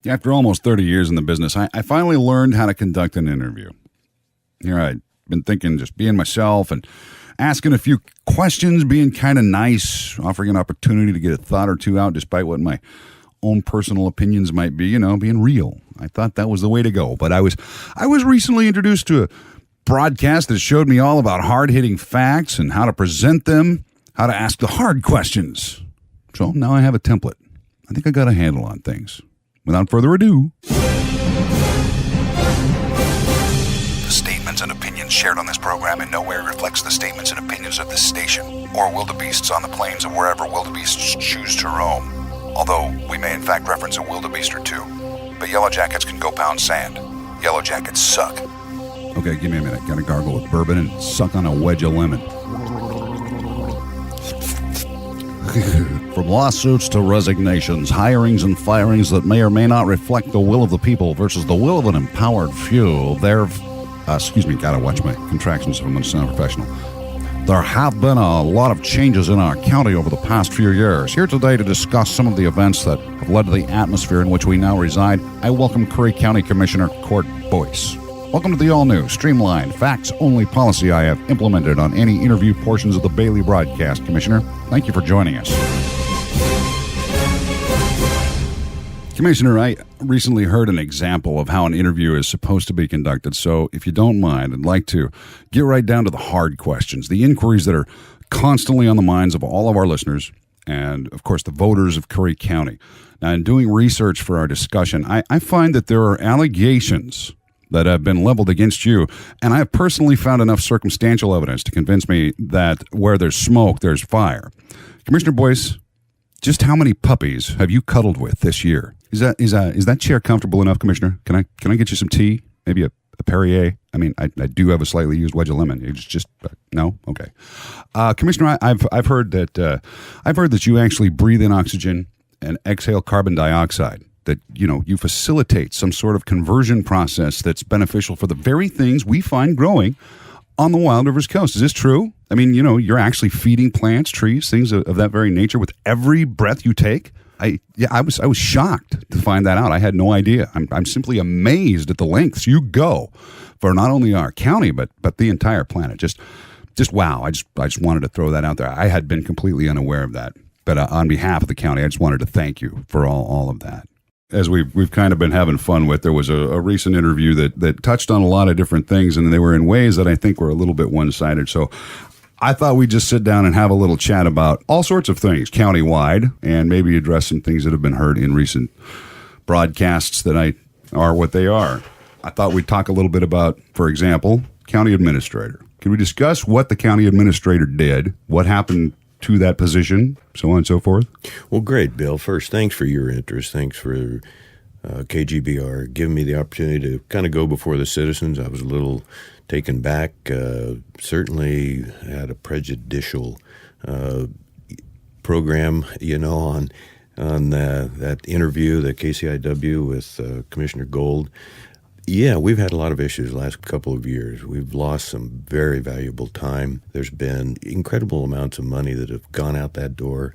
After almost 30 years in the business, I finally learned how to conduct an interview. Here I'd been thinking, just being myself and asking a few questions, being kind of nice, offering an opportunity to get a thought or two out despite what my own personal opinions might be, being real. I thought that was the way to go. But I was recently introduced to a broadcast that showed me all about hard-hitting facts and how to present them, how to ask the hard questions. So now I have a template. I think I got a handle on things. Without further ado, the statements and opinions shared on this program in no way reflects the statements and opinions of this station or wildebeests on the plains of wherever wildebeests choose to roam. Although we may in fact reference a wildebeest or two. But yellow jackets can go pound sand. Yellow jackets suck. Okay, give me a minute. Gotta gargle with bourbon and suck on a wedge of lemon. From lawsuits to resignations, hirings and firings that may or may not reflect the will of the people versus the will of an empowered few, gotta watch my contractions if I'm going to sound professional. There have been a lot of changes in our county over the past few years. Here today to discuss some of the events that have led to the atmosphere in which we now reside, I welcome Curry County Commissioner Court Boice. Welcome to the all-new, streamlined, facts-only policy I have implemented on any interview portions of the Bailey broadcast, Commissioner. Thank you for joining us. Commissioner, I recently heard an example of how an interview is supposed to be conducted, so if you don't mind, I'd like to get right down to the hard questions, the inquiries that are constantly on the minds of all of our listeners and, of course, the voters of Curry County. Now, in doing research for our discussion, I find that there are allegations that have been leveled against you, and I have personally found enough circumstantial evidence to convince me that where there's smoke, there's fire. Commissioner Boice, just how many puppies have you cuddled with this year? Is that chair comfortable enough, Commissioner? Can I get you some tea? Maybe a Perrier? I mean, I do have a slightly used wedge of lemon. It's just no? Okay. Commissioner, I've heard that you actually breathe in oxygen and exhale carbon dioxide. That, you facilitate some sort of conversion process that's beneficial for the very things we find growing on the Wild Rivers coast. Is this true? I mean, you're actually feeding plants, trees, things of that very nature with every breath you take. I was shocked to find that out. I had no idea. I'm simply amazed at the lengths you go for not only our county but the entire planet. Just wow. I just wanted to throw that out there. I had been completely unaware of that. But on behalf of the county, I just wanted to thank you for all of that. As we've kind of been having fun with, there was a recent interview that touched on a lot of different things, and they were in ways that I think were a little bit one-sided. So I thought we'd just sit down and have a little chat about all sorts of things county-wide, and maybe address some things that have been heard in recent broadcasts that are what they are. I thought we'd talk a little bit about, for example, county administrator. Can we discuss what the county administrator did, what happened to that position, so on and so forth? Well, great, Bill. First, thanks for your interest. Thanks for KGBR giving me the opportunity to kind of go before the citizens. I was a little taken back. Certainly had a prejudicial program, on that interview, the KCIW with Commissioner Gold. Yeah, we've had a lot of issues the last couple of years. We've lost some very valuable time. There's been incredible amounts of money that have gone out that door.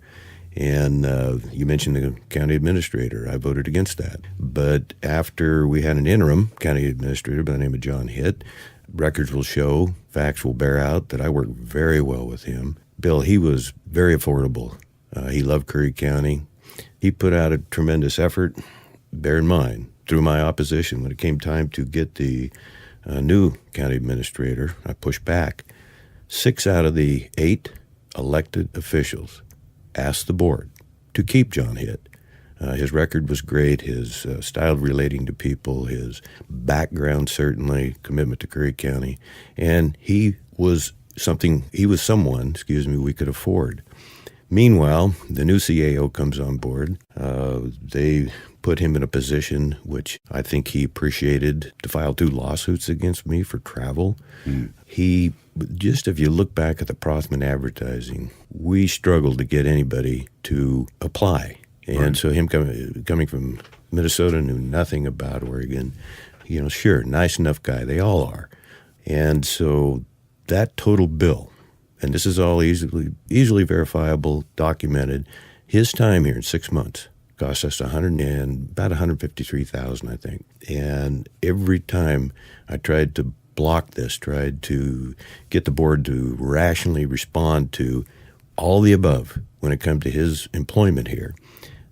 And you mentioned the county administrator. I voted against that. But after we had an interim county administrator by the name of John Hitt, records will show, facts will bear out that I worked very well with him. Bill, he was very affordable. He loved Curry County. He put out a tremendous effort. Bear in mind, through my opposition, when it came time to get the new county administrator, I pushed back. 6 out of the 8 elected officials asked the board to keep John Hitt. His record was great, his style relating to people, his background certainly, commitment to Curry County, and he was someone we could afford. Meanwhile, the new CAO comes on board. They put him in a position which I think he appreciated, to file 2 lawsuits against me for travel. He, just if you look back at the Prothman advertising, we struggled to get anybody to apply. And so him coming from Minnesota, knew nothing about Oregon. Sure, nice enough guy. They all are. And so that total bill, and this is all easily verifiable, documented, his time here in 6 months Cost us about $153,000, I think. And every time I tried to block this, tried to get the board to rationally respond to all the above when it comes to his employment here,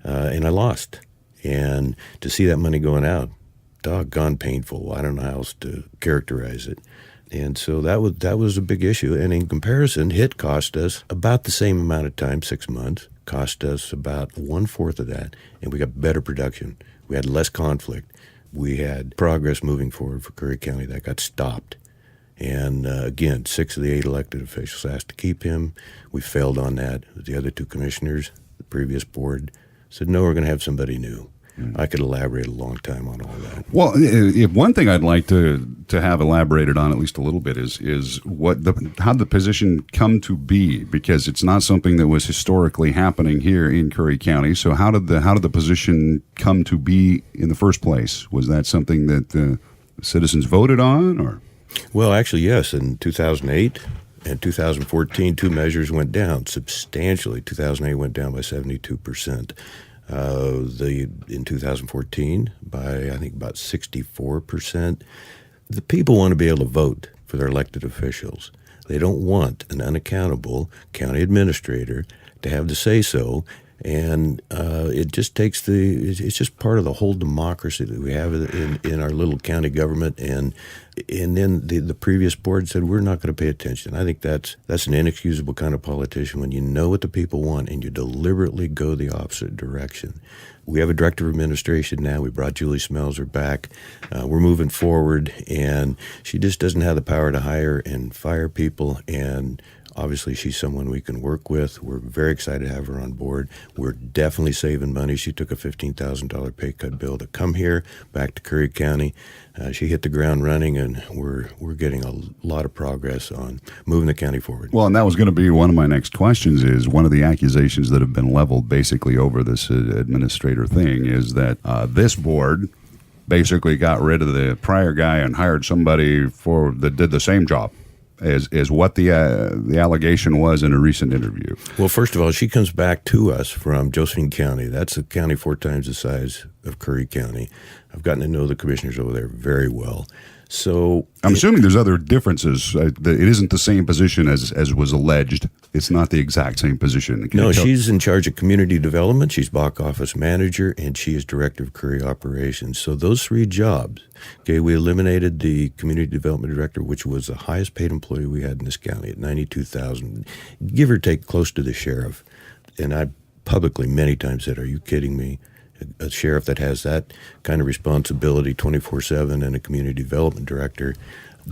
and I lost. And to see that money going out, doggone painful. I don't know how else to characterize it. And so that was a big issue. And in comparison, HIT cost us about the same amount of time, 6 months, cost us about 1/4 of that, and we got better production. We had less conflict. We had progress moving forward for Curry County that got stopped. And again, 6 of the 8 elected officials asked to keep him. We failed on that. The other 2 commissioners, the previous board, said, no, we're going to have somebody new. I could elaborate a long time on all that. Well, if one thing I'd like to have elaborated on at least a little bit is how the position come to be, because it's not something that was historically happening here in Curry County. So how did the position come to be in the first place? Was that something that the citizens voted on, or? Well, actually, yes. In 2008 and 2014, 2 measures went down substantially. 2008 went down by 72%. In 2014 by, I think, about 64%. The people want to be able to vote for their elected officials. They don't want an unaccountable county administrator to have the say-so, and it just takes it's just part of the whole democracy that we have in our little county government, and then the previous board said, we're not going to pay attention. I think that's an inexcusable kind of politician when you know what the people want and you deliberately go the opposite direction. We have a director of administration now. We brought Julie Smelser back. We're moving forward, and she just doesn't have the power to hire and fire people, and obviously, she's someone we can work with. We're very excited to have her on board. We're definitely saving money. She took a $15,000 pay cut bill to come here, back to Curry County. She hit the ground running, and we're getting a lot of progress on moving the county forward. Well, and that was going to be one of my next questions. Is one of the accusations that have been leveled basically over this administrator thing is that this board basically got rid of the prior guy and hired somebody that did the same job is what the allegation was in a recent interview. Well, first of all, she comes back to us from Josephine County. That's a county 4 times the size of Curry County. I've gotten to know the commissioners over there very well. So I'm assuming there's other differences. It isn't the same position as was alleged. It's not the exact same position. No, she's in charge of community development. She's back office manager, and she is director of Curry operations. So those 3 jobs, okay, we eliminated the community development director, which was the highest paid employee we had in this county at $92,000, give or take close to the sheriff. And I publicly many times said, are you kidding me? A sheriff that has that kind of responsibility 24/7 and a community development director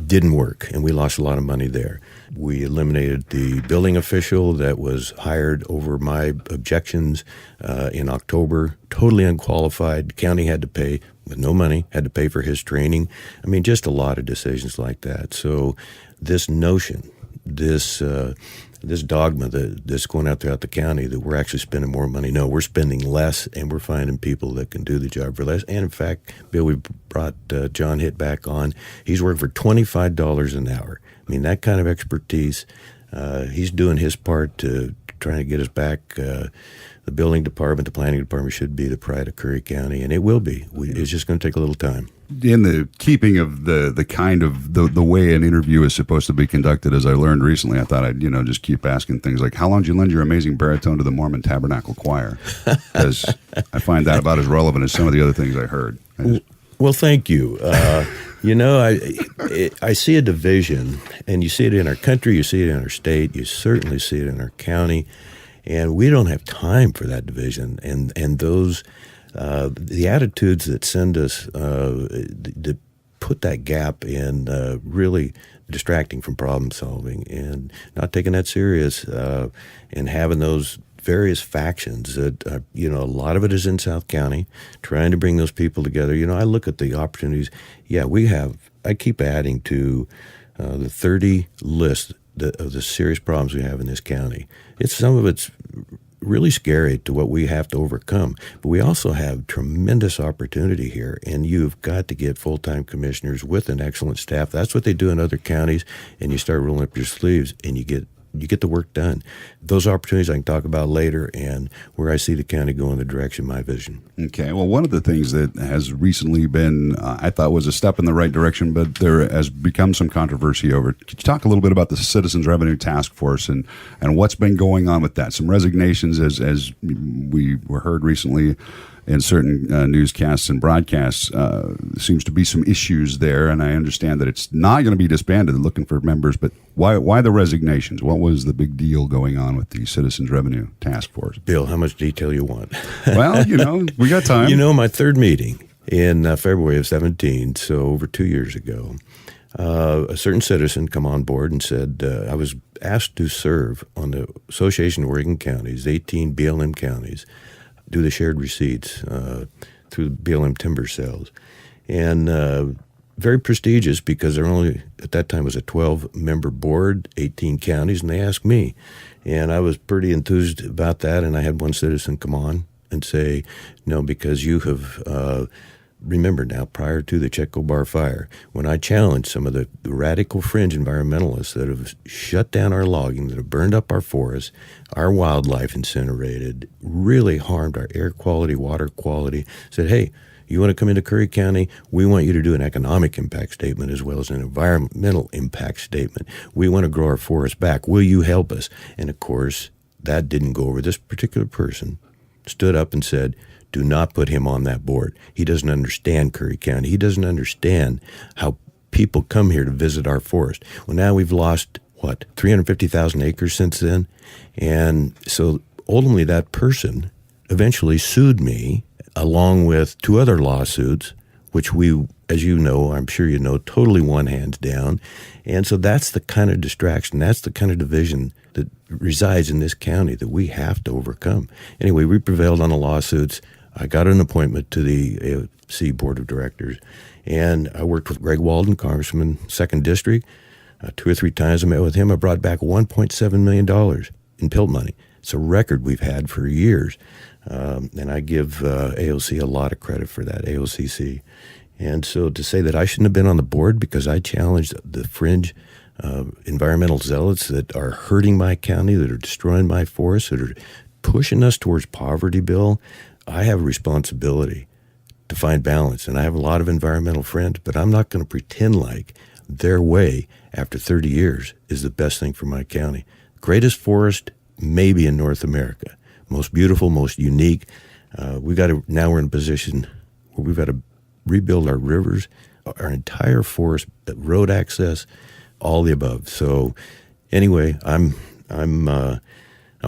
didn't work, and we lost a lot of money there. We eliminated the building official that was hired over my objections in October, totally unqualified. County had to pay with no money, had to pay for his training. I mean, just a lot of decisions like that. So this notion, this dogma that's going out throughout the county that we're actually spending more money. No, we're spending less, and we're finding people that can do the job for less. And in fact, Bill, we brought John Hitt back on. He's working for $25 an hour. I mean, that kind of expertise. He's doing his part to trying to get us back. The building department, the planning department should be the pride of Curry County, and it will be. It's just going to take a little time. In the keeping of the kind of the way an interview is supposed to be conducted, as I learned recently, I thought I'd just keep asking things like, how long did you lend your amazing baritone to the Mormon Tabernacle Choir? Because I find that about as relevant as some of the other things I heard. Well, thank you. I see a division, and you see it in our country, you see it in our state, you certainly see it in our county, and we don't have time for that division. And those the attitudes that send us to put that gap in really distracting from problem solving and not taking that serious and having those various factions that, a lot of it is in South County, trying to bring those people together. I look at the opportunities. Yeah, I keep adding to the 30 list of the serious problems we have in this county. Some of it's really scary to what we have to overcome, but we also have tremendous opportunity here, and you've got to get full-time commissioners with an excellent staff. That's what they do in other counties, and you start rolling up your sleeves, and you get you get the work done. Those opportunities I can talk about later, and where I see the county going, the direction, my vision. Okay. Well, one of the things that has recently been, I thought was a step in the right direction, but there has become some controversy over it. Could you talk a little bit about the Citizens Revenue Task Force and what's been going on with that? Some resignations, as we were heard recently in certain newscasts and broadcasts. Seems to be some issues there, and I understand that it's not going to be disbanded, looking for members, but why the resignations? What was the big deal going on with the Citizens Revenue Task Force? Bill, how much detail you want? Well, we got time. My third meeting in February of 17, so over 2 years ago, a certain citizen come on board and said, I was asked to serve on the Association of Oregon Counties, 18 BLM counties, do the shared receipts through the BLM timber sales. And very prestigious because there only, at that time, was a 12-member board, 18 counties, and they asked me. And I was pretty enthused about that, and I had one citizen come on and say, no, because you have, remember now, prior to the Chetco Bar fire, when I challenged some of the radical fringe environmentalists that have shut down our logging, that have burned up our forests, our wildlife incinerated, really harmed our air quality, water quality, said, hey, you want to come into Curry County? We want you to do an economic impact statement as well as an environmental impact statement. We want to grow our forests back. Will you help us? And of course, that didn't go over. This particular person stood up and said, do not put him on that board. He doesn't understand Curry County. He doesn't understand how people come here to visit our forest. Well, now we've lost, 350,000 acres since then? And so ultimately that person eventually sued me along with 2 other lawsuits, which we, as you know, I'm sure you know, totally won hands down. And so that's the kind of distraction, that's the kind of division that resides in this county that we have to overcome. Anyway, we prevailed on the lawsuits. I got an appointment to the AOC Board of Directors, and I worked with Greg Walden, Congressman, 2nd District. 2 or 3 times I met with him. I brought back $1.7 million in PILT money. It's a record we've had for years. And I give AOC a lot of credit for that, AOCC. And so to say that I shouldn't have been on the board because I challenged the fringe environmental zealots that are hurting my county, that are destroying my forests, that are pushing us towards poverty, Bill, I have a responsibility to find balance. And I have a lot of environmental friends, but I'm not going to pretend like their way after 30 years is the best thing for my county. Greatest forest maybe in North America. Most beautiful, most unique. Now we're in a position where we've got to rebuild our rivers, our entire forest, road access, all the above. So anyway, I'm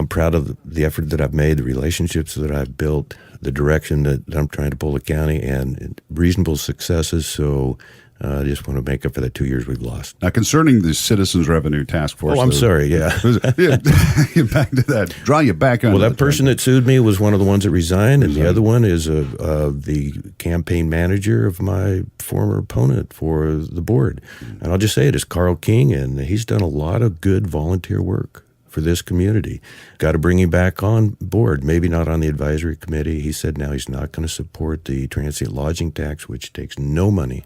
proud of the effort that I've made, the relationships that I've built, the direction that I'm trying to pull the county, and reasonable successes. So I just want to make up for that 2 years we've lost. Now, concerning the Citizens Revenue Task Force. Oh, I'm sorry, yeah. Back to that. Draw you back on. Well, that person that sued me was one of the ones that resigned, and the other one is the campaign manager of my former opponent for the board. And I'll just say it is Carl King, and he's done a lot of good volunteer work for this community. Got to bring him back on board, maybe not on the advisory committee. He said now he's not going to support the transient lodging tax, which takes no money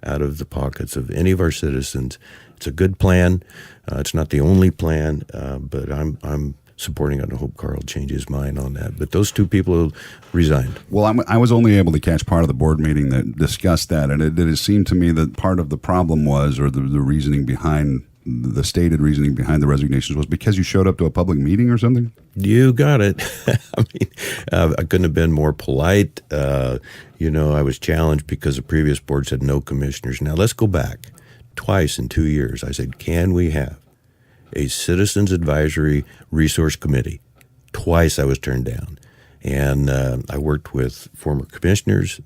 out of the pockets of any of our citizens. It's a good plan. It's not the only plan, but I'm supporting it, and I hope Carl changes his mind on that. But those 2 people resigned. Well, I was only able to catch part of the board meeting that discussed that, and it seemed to me that part of the problem was, or the reasoning behind, the stated reasoning behind the resignations was because you showed up to a public meeting or something? You got it. I couldn't have been more polite. I was challenged because the previous board said no commissioners. Now, let's go back. Twice in 2 years, I said, can we have a Citizens Advisory Resource Committee? Twice I was turned down. And I worked with former commissioners,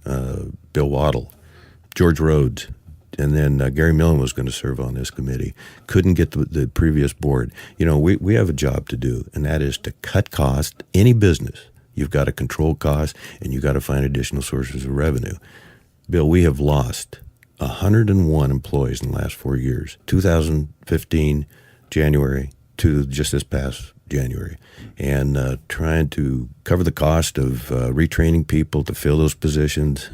Bill Waddle, George Rhodes, and then Gary Millen was going to serve on this committee. Couldn't get the previous board. We have a job to do, and that is to cut costs. Any business, you've got to control costs, and you've got to find additional sources of revenue. Bill, we have lost 101 employees in the last 4 years, 2015 January to just this past January, and trying to cover the cost of retraining people to fill those positions.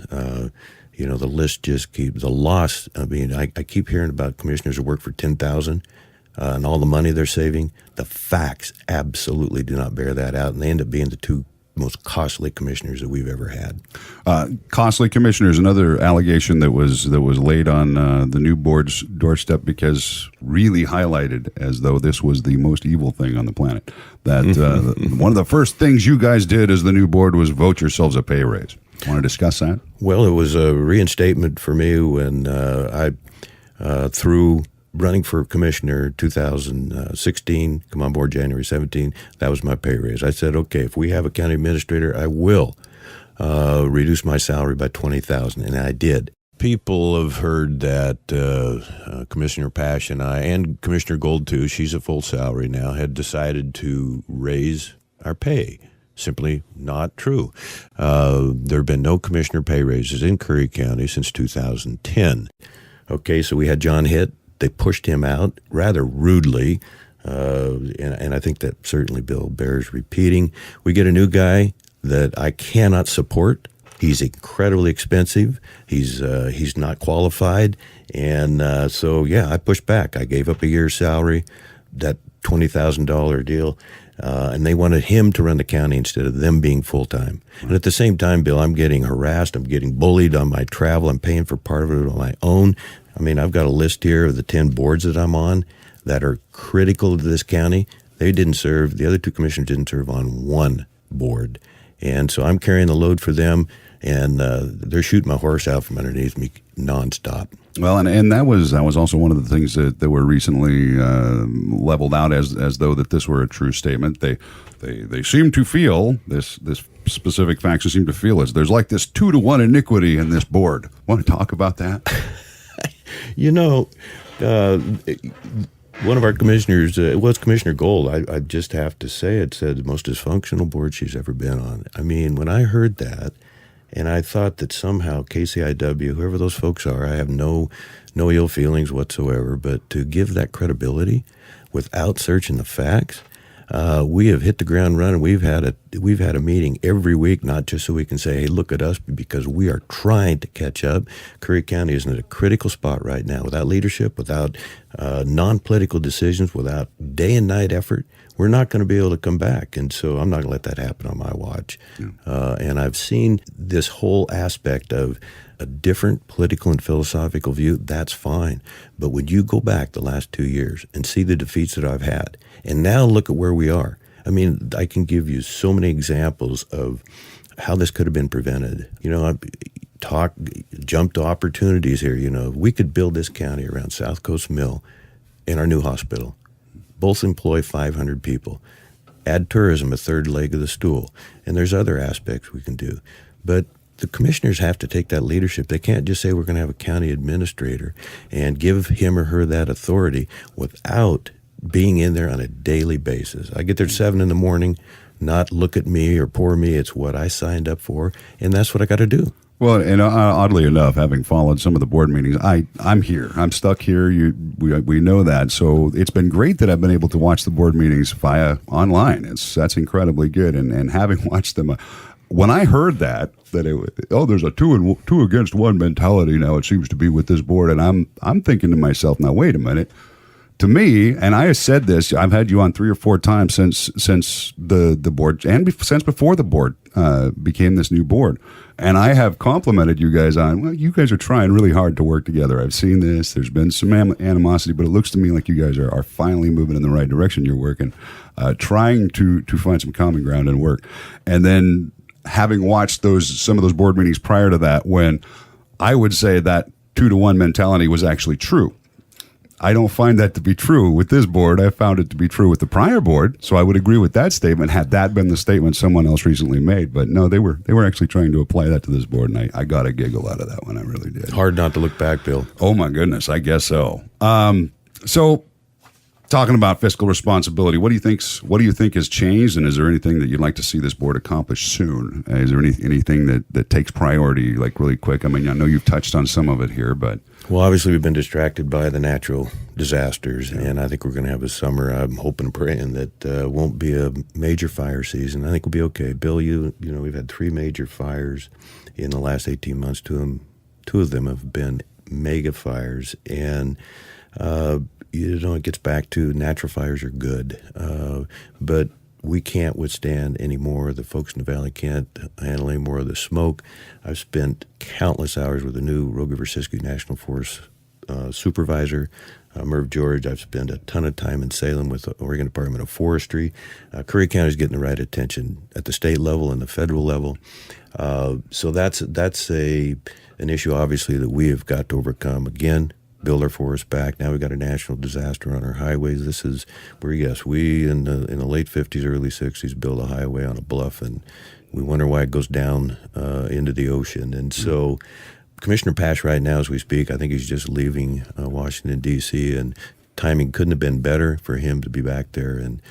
The list just keeps, the loss, I keep hearing about commissioners who work for $10,000. and all the money they're saving, the facts absolutely do not bear that out, and they end up being the two most costly commissioners that we've ever had. Costly commissioners, another allegation that was laid on the new board's doorstep, because really highlighted as though this was the most evil thing on the planet. That one of the first things you guys did as the new board was vote yourselves a pay raise. Want to discuss that? Well, it was a reinstatement for me when through running for commissioner 2016, come on board January 17, that was my pay raise. I said, okay, if we have a county administrator, I will reduce my salary by $20,000, and I did. People have heard that Commissioner Pash and I, and Commissioner Gold too, she's at full salary now, had decided to raise our pay. Simply not true. There have been no commissioner pay raises in Curry County since 2010. Okay, so we had John Hitt. They pushed him out rather rudely, and I think that certainly, Bill, bears repeating. We get a new guy that I cannot support. He's incredibly expensive. He's not qualified, and so I pushed back. I gave up a year's salary, that $20,000 deal, and they wanted him to run the county instead of them being full-time. And at the same time, Bill, I'm getting harassed. I'm getting bullied on my travel. I'm paying for part of it on my own. I mean, I've got a list here of the 10 boards that I'm on that are critical to this county. They didn't serve, the other two commissioners didn't serve on one board. And so I'm carrying the load for them, and they're shooting my horse out from underneath me nonstop. Well, and that was also one of the things that were recently leveled out as though that this were a true statement. They seem to feel, this specific faction seem to feel as there's like this 2-to-1 iniquity in this board. Want to talk about that? You know, one of our commissioners, it was Commissioner Gold, I just have to say it, said the most dysfunctional board she's ever been on. I mean, when I heard that, and I thought that somehow KCIW, whoever those folks are, I have no ill feelings whatsoever, but to give that credibility without searching the facts, we have hit the ground running. We've had a meeting every week, not just so we can say, hey, look at us, but because we are trying to catch up. Curry County is in a critical spot right now. Without leadership, without non-political decisions, without day and night effort, we're not going to be able to come back. And so I'm not going to let that happen on my watch. Yeah. And I've seen this whole aspect of a different political and philosophical view. That's fine. But when you go back the last 2 years and see the defeats that I've had, and now look at where we are. I mean, I can give you so many examples of how this could have been prevented. You know, jump to opportunities here. You know, we could build this county around South Coast Mill and our new hospital. Both employ 500 people. Add tourism, a third leg of the stool. And there's other aspects we can do. But the commissioners have to take that leadership. They can't just say we're going to have a county administrator and give him or her that authority without being in there on a daily basis. I get there at 7 in the morning, not look at me or poor me. It's what I signed up for, and that's what I got to do. Well, and oddly enough, having followed some of the board meetings, I'm here. I'm stuck here. We know that. So it's been great that I've been able to watch the board meetings via online. That's incredibly good. And having watched them, when I heard that there's a two against one mentality now, it seems to be with this board, and I'm thinking to myself, now wait a minute. To me, and I have said this, I've had you on 3 or 4 times since the board, and since before the board became this new board. And I have complimented you guys on, well, you guys are trying really hard to work together. I've seen this. There's been some animosity, but it looks to me like you guys are finally moving in the right direction. You're working, trying to find some common ground and work. And then having watched some of those board meetings prior to that, when I would say that 2-to-1 mentality was actually true. I don't find that to be true with this board. I found it to be true with the prior board, so I would agree with that statement had that been the statement someone else recently made. But no, they were actually trying to apply that to this board, and I got a giggle out of that one. I really did. Hard not to look back, Bill. Oh my goodness, I guess so. So talking about fiscal responsibility, what do you think has changed, and is there anything that you'd like to see this board accomplish soon? Is there anything that takes priority, like really quick? I mean, I know you've touched on some of it here, but well, obviously we've been distracted by the natural disasters, and I think we're going to have a summer. I'm hoping and praying that won't be a major fire season. I think we'll be okay. Bill, you know, we've had 3 major fires in the last 18 months. Two of them have been mega fires, and It gets back to natural fires are good, but we can't withstand any more. The folks in the valley can't handle any more of the smoke. I've spent countless hours with the new Rogue River Siskiyou National Forest supervisor, Merv George. I've spent a ton of time in Salem with the Oregon Department of Forestry. Curry County is getting the right attention at the state level and the federal level. So that's an issue, obviously, that we have got to overcome. Again, build our forest back. Now we've got a national disaster on our highways. This is where, yes, we in the late 50s, early 60s built a highway on a bluff, and we wonder why it goes down into the ocean. And so Commissioner Pash right now, as we speak, I think he's just leaving Washington, D.C., and timing couldn't have been better for him to be back there. And,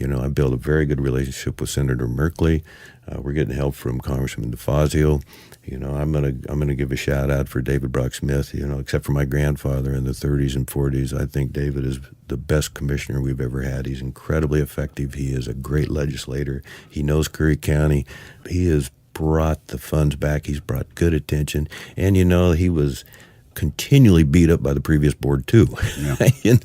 I built a very good relationship with Senator Merkley. We're getting help from Congressman DeFazio. I'm gonna give a shout out for David Brock Smith. Except for my grandfather in the 30s and 40s, I think David is the best commissioner we've ever had. He's incredibly effective. He is a great legislator. He knows Curry County. He has brought the funds back. He's brought good attention, and he was continually beat up by the previous board too. Yeah.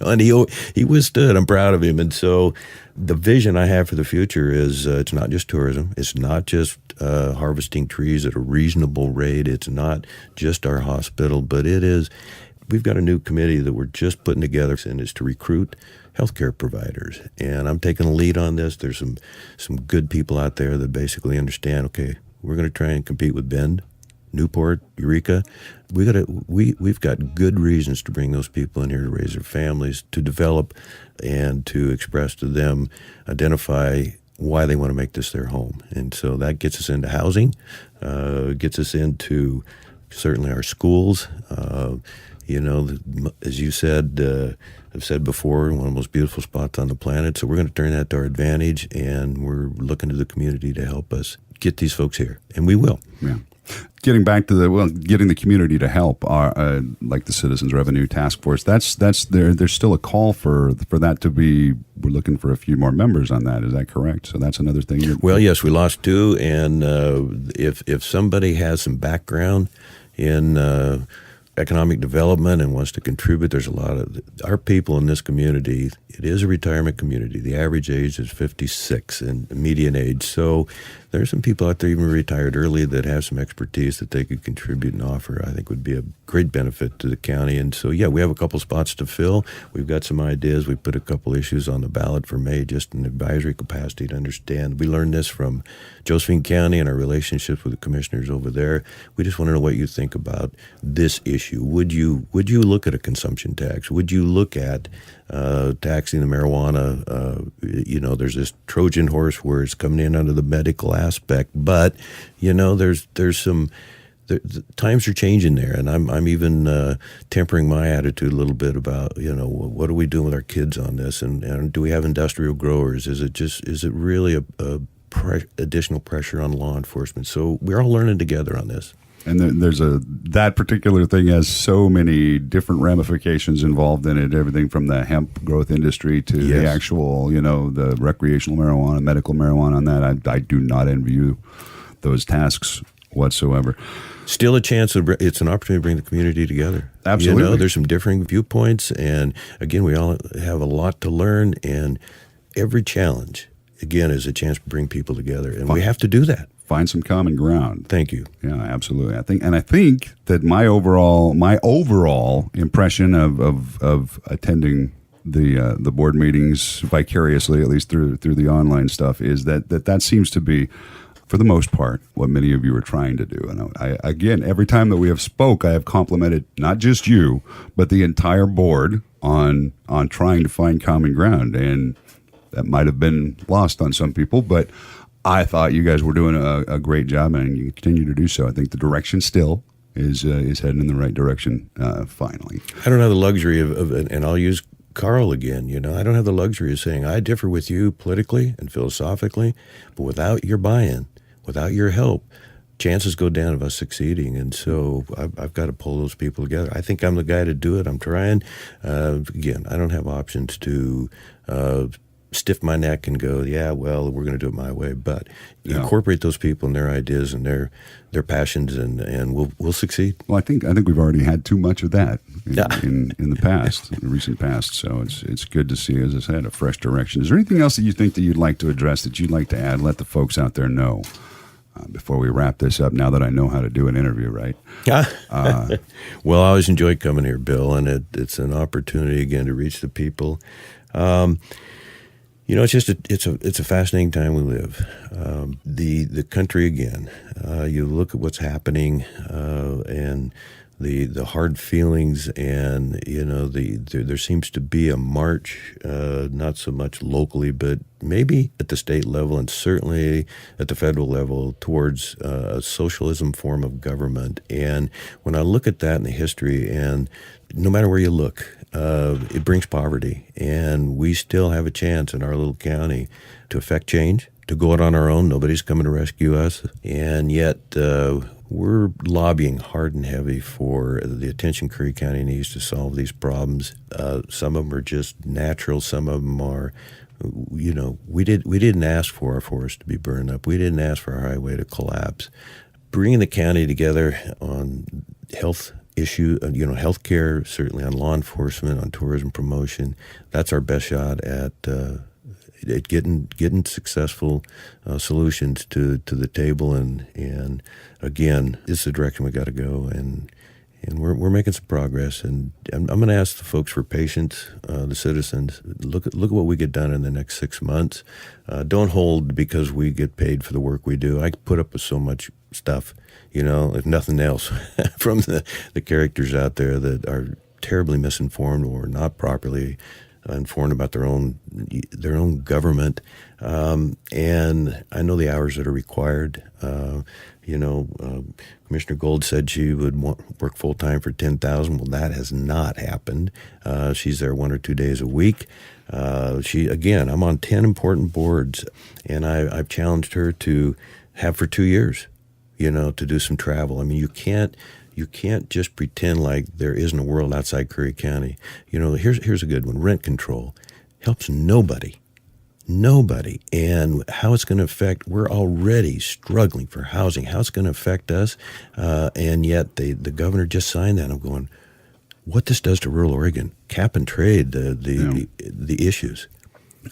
And he withstood. I'm proud of him. And so the vision I have for the future is it's not just tourism. It's not just harvesting trees at a reasonable rate. It's not just our hospital, but we've got a new committee that we're just putting together, and it's to recruit healthcare providers. And I'm taking the lead on this. There's some good people out there that basically understand, okay, we're going to try and compete with Bend, Newport, Eureka. We've got good reasons to bring those people in here to raise their families, to develop and to express to them, identify why they want to make this their home. And so that gets us into housing, gets us into certainly our schools. As you said, I've said before, one of the most beautiful spots on the planet. So we're going to turn that to our advantage, and we're looking to the community to help us get these folks here, and we will. Yeah. Getting back to getting the community to help, like the Citizens Revenue Task Force. That's there's still a call for that to be. We're looking for a few more members on that. Is that correct? So that's another thing. Well, yes, we lost 2, and if somebody has some background in economic development and wants to contribute, there's a lot of our people in this community. It is a retirement community. The average age is 56 and median age. So there's some people out there even retired early that have some expertise that they could contribute and offer. I think would be a great benefit to the county. And so, yeah, we have a couple spots to fill. We've got some ideas. We put a couple issues on the ballot for May just in advisory capacity to understand. We learned this from Josephine County and our relationships with the commissioners over there. We just want to know what you think about this issue. Would you look at a consumption tax? Would you look at taxing the marijuana? There's this Trojan horse where it's coming in under the medical aspect, but there's some. The times are changing there, and I'm even tempering my attitude a little bit about what are we doing with our kids on this, and do we have industrial growers? Is it really a additional pressure on law enforcement? So we're all learning together on this. And that particular thing has so many different ramifications involved in it. Everything from the hemp growth industry to the actual, the recreational marijuana, medical marijuana. On that, I do not envy you those tasks whatsoever. Still a chance. It's an opportunity to bring the community together. Absolutely. There's some differing viewpoints, and again, we all have a lot to learn. And every challenge, again, is a chance to bring people together, and we have to do that. Find some common ground. Thank you. Yeah, absolutely. I think that my overall impression of attending the board meetings vicariously, at least through the online stuff, is that seems to be, for the most part, what many of you are trying to do. And again, every time that we have spoke, I have complimented not just you, but the entire board on trying to find common ground, and that might have been lost on some people, but I thought you guys were doing a great job, and you continue to do so. I think the direction still is heading in the right direction. Finally, I don't have the luxury of, and I'll use Carl again. I don't have the luxury of saying I differ with you politically and philosophically, but without your buy-in, without your help, chances go down of us succeeding. And so I've got to pull those people together. I think I'm the guy to do it. I'm trying. Again, I don't have options to stiff my neck and go, yeah, well, we're going to do it my way. But incorporate those people and their ideas and their passions, and we'll succeed. Well, I think we've already had too much of that. in the past, in the recent past. So it's good to see, as I said, a fresh direction. Is there anything else that you think that you'd like to address, that you'd like to add? Let the folks out there know before we wrap this up, now that I know how to do an interview, right? Well, I always enjoy coming here, Bill, and it's an opportunity again to reach the people. It's just it's a fascinating time we live. The country again. You look at what's happening, and the hard feelings, and there seems to be a march, not so much locally, but maybe at the state level and certainly at the federal level towards a socialism form of government. And when I look at that in the history, and no matter where you look, it brings poverty, and we still have a chance in our little county to affect change, to go out on our own. Nobody's coming to rescue us, and yet we're lobbying hard and heavy for the attention Curry County needs to solve these problems. Some of them are just natural. Some of them are, we didn't ask for our forest to be burned up. We didn't ask for our highway to collapse. Bringing the county together on health issue, healthcare, certainly on law enforcement, on tourism promotion, that's our best shot at getting successful solutions to the table, and again, it's the direction we got to go, and we're making some progress. And I'm going to ask the folks for patience, the citizens. Look at what we get done in the next 6 months. Don't hold because we get paid for the work we do. I put up with so much stuff, if nothing else, from the characters out there that are terribly misinformed or not properly informed about their own government, and I know the hours that are required. Commissioner Gold said she would work full time for $10,000. Well, that has not happened. She's there 1 or 2 days a week. I'm on 10 important boards, and I've challenged her to have for 2 years, to do some travel. I mean, you can't just pretend like there isn't a world outside Curry County. Here's a good one. Rent control helps nobody. And how it's going to affect, we're already struggling for housing. How it's going to affect us, and yet the governor just signed that. I'm going, what this does to rural Oregon, cap and trade, the issues.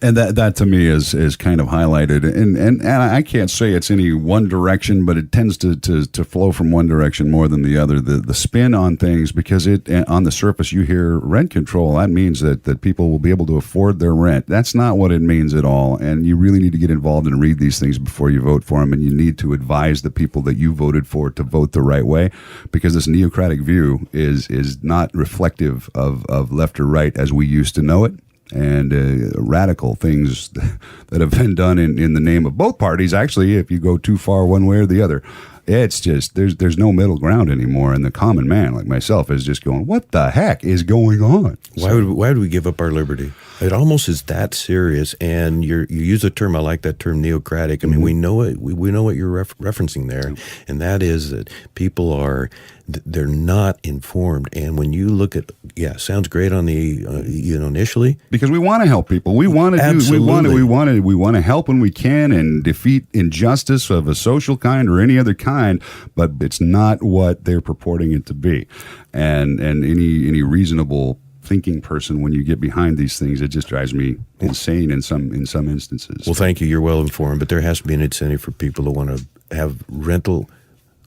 And that to me is kind of highlighted, and I can't say it's any one direction, but it tends to flow from one direction more than the other. The spin on things, because on the surface you hear rent control, that means that people will be able to afford their rent. That's not what it means at all, and you really need to get involved and read these things before you vote for them, and you need to advise the people that you voted for to vote the right way, because this neocratic view is not reflective of left or right as we used to know it. And radical things that have been done in the name of both parties. Actually, if you go too far one way or the other, it's just there's no middle ground anymore. And the common man like myself is just going, what the heck is going on? Why would we give up our liberty? It almost is that serious. And you use a term, I like that term, neocratic. I mean, we know it. We know what you're referencing there, and that is that people they're not informed. And when you look at, sounds great on the initially, because we want to help people. We want to we want to help when we can and defeat injustice of a social kind or any other kind. But it's not what they're purporting it to be, and any reasonable thinking person, when you get behind these things, it just drives me insane in some instances. Well, thank you. You're well informed, but there has to be an incentive for people to want to have rental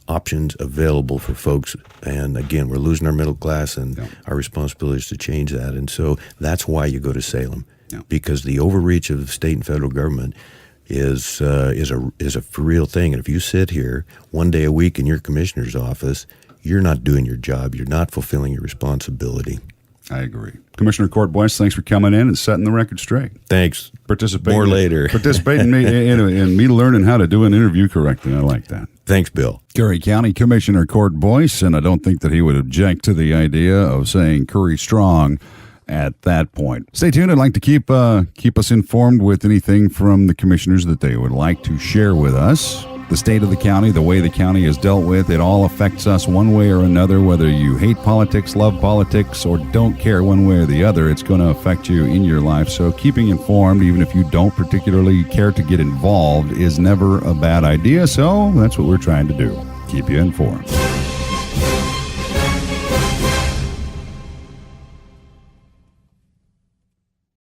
options available for folks. And again, we're losing our middle class, and our responsibility is to change that. And so that's why you go to Salem, because the overreach of state and federal government is a for real thing. And if you sit here one day a week in your commissioner's office, you're not doing your job. You're not fulfilling your responsibility. I agree. Commissioner Court Boice, thanks for coming in and setting the record straight. Thanks. Participate later. Participate in me learning how to do an interview correctly. I like that. Thanks, Bill. Curry County Commissioner Court Boice, and I don't think that he would object to the idea of saying Curry strong at that point. Stay tuned. I'd like to keep us informed with anything from the commissioners that they would like to share with us. The state of the county, the way the county is dealt with, it all affects us one way or another. Whether you hate politics, love politics, or don't care one way or the other, it's going to affect you in your life. So keeping informed, even if you don't particularly care to get involved, is never a bad idea. So that's what we're trying to do. Keep you informed.